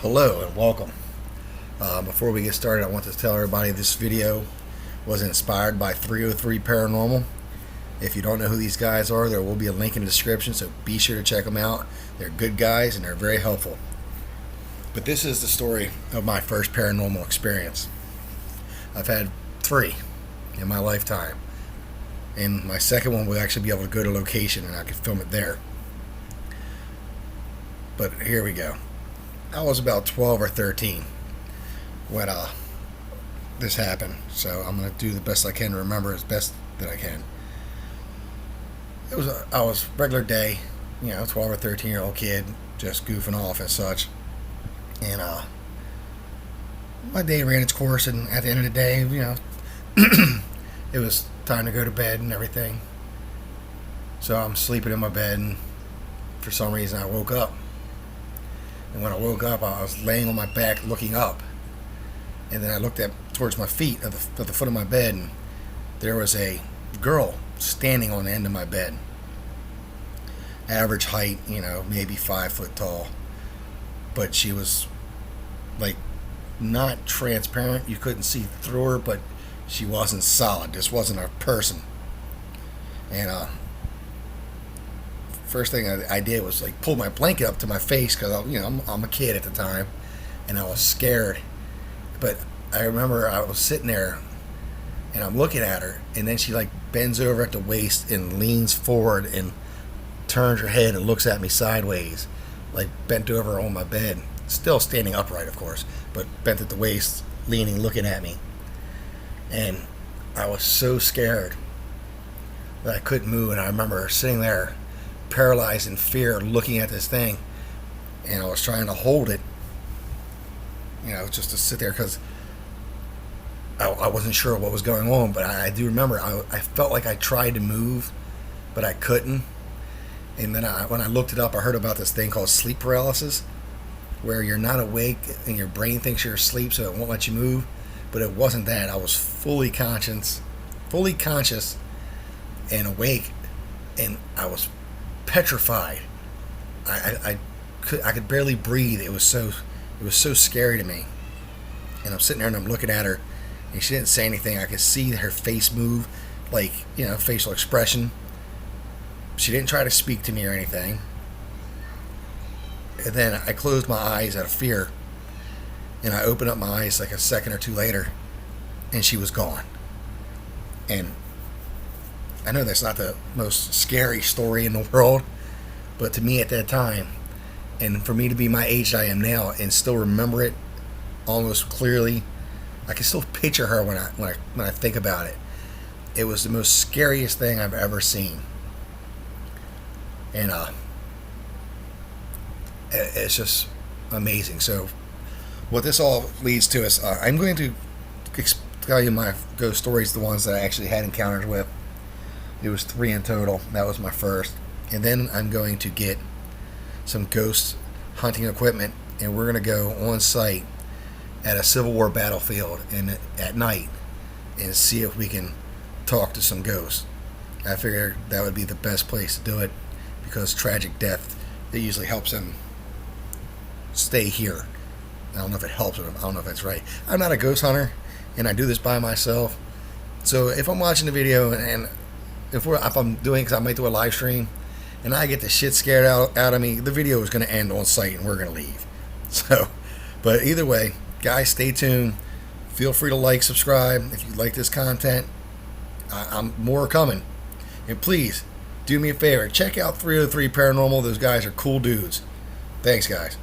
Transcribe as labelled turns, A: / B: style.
A: Hello and welcome. Before we get started, I want to tell everybody this video was inspired by 303 Paranormal. If you don't know who these guys are, there will be a link in the description, so be sure to check them out. They're good guys and they're very helpful. But this is the story of my first paranormal experience. I've had 3 in my lifetime, and my second one will actually be able to go to location and I could film it there. But here we go. I was about 12 or 13 when this happened, so I'm going to do the best I can to remember as best that I can. I was regular day, 12 or 13-year-old kid, just goofing off and such. And my day ran its course, and at the end of the day, it was time to go to bed and everything. So I'm sleeping in my bed, and for some reason I woke up. And when I woke up, I was laying on my back looking up. And then I looked towards my feet, at the foot of my bed, and there was a girl standing on the end of my bed. Average height, maybe 5 foot tall. But she was like not transparent. You couldn't see through her, but she wasn't solid. This wasn't a person. And first thing I did was like pull my blanket up to my face because I'm a kid at the time, and I was scared. But I remember I was sitting there and I'm looking at her, and then she like bends over at the waist and leans forward and turns her head and looks at me sideways, like bent over on my bed, still standing upright of course, but bent at the waist, leaning, looking at me. And I was so scared that I couldn't move, and I remember sitting there paralyzed in fear looking at this thing, and I was trying to hold it, just to sit there because I wasn't sure what was going on. But I do remember I felt like I tried to move, but I couldn't. And then when I looked it up, I heard about this thing called sleep paralysis, where you're not awake and your brain thinks you're asleep, so it won't let you move. But it wasn't that. I was fully conscious and awake, and I was petrified. I could barely breathe. It was so scary to me. And I'm sitting there and I'm looking at her, and she didn't say anything. I could see her face move, like facial expression. She didn't try to speak to me or anything. And then I closed my eyes out of fear, and I opened up my eyes like a second or two later, and she was gone. And I know that's not the most scary story in the world, but to me at that time, and for me to be my age I am now and still remember it almost clearly, I can still picture her when I think about it. It was the most scariest thing I've ever seen. And it's just amazing. So what this all leads to is I'm going to tell you my ghost stories, the ones that I actually had encounters with. It was 3 in total. That was my first. And then I'm going to get some ghost hunting equipment, and we're going to go on site at a Civil War battlefield at night and see if we can talk to some ghosts. I figured that would be the best place to do it because tragic death, it usually helps them stay here. I don't know if it helps them. I don't know if that's right. I'm not a ghost hunter, and I do this by myself. So if I'm watching the video and if I'm doing, because I might do a live stream, and I get the shit scared out of me, the video is going to end on site and we're going to leave. So, but either way, guys, stay tuned. Feel free to like, subscribe if you like this content. I'm more coming. And please, do me a favor, check out 303 Paranormal. Those guys are cool dudes. Thanks, guys.